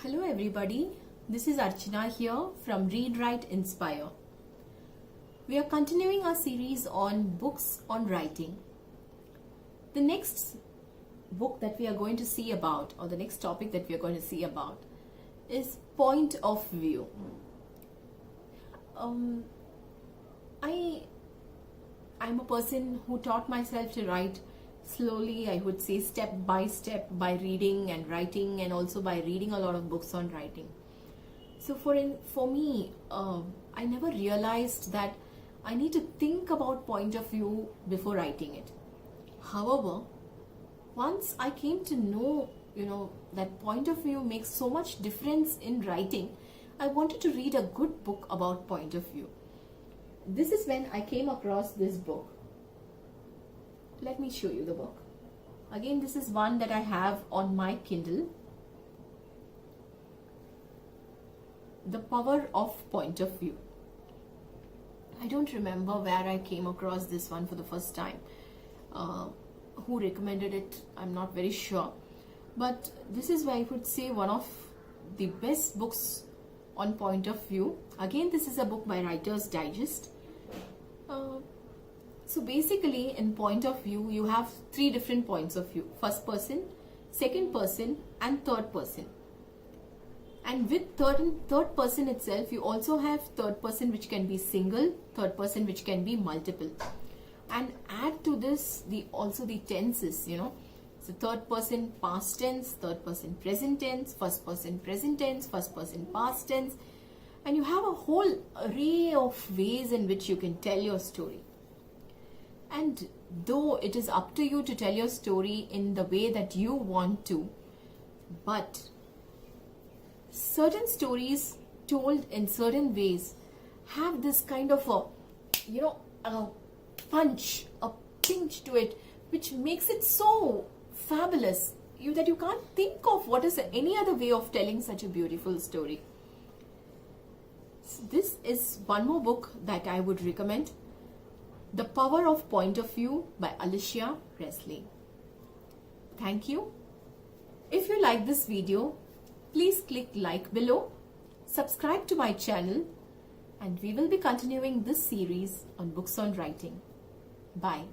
Hello everybody, this is Archana here from Read, Write, Inspire. We are continuing our series on books on writing. The next book that we are going to see about, or the next topic that we are going to see about, is point of view. I'm a person who taught myself to write slowly, I would say step by step, by reading and writing, and also by reading a lot of books on writing. So for me, I never realized that I need to think about point of view before writing it. However, once I came to know, that point of view makes so much difference in writing, I wanted to read a good book about point of view. This is when I came across this book. Let me show you the book. Again, this is one that I have on my Kindle. The Power of Point of View. I don't remember where I came across this one for the first time. Who recommended it, I'm not very sure. But this is why I would say one of the best books on point of view. Again, this is a book by Writer's Digest. So basically, in point of view, you have three different points of view. First person, second person, and third person. And with third person itself, you also have third person which can be single, third person which can be multiple. And add to this also the tenses, So third person past tense, third person present tense, first person present tense, first person past tense. And you have a whole array of ways in which you can tell your story. And though it is up to you to tell your story in the way that you want to, but certain stories told in certain ways have this kind of a punch, a pinch to it, which makes it so fabulous that you can't think of what is any other way of telling such a beautiful story. So this is one more book that I would recommend. The Power of Point of View by Alicia Presley. Thank you. If you like this video, please click like below, subscribe to my channel, and we will be continuing this series on books on writing. Bye.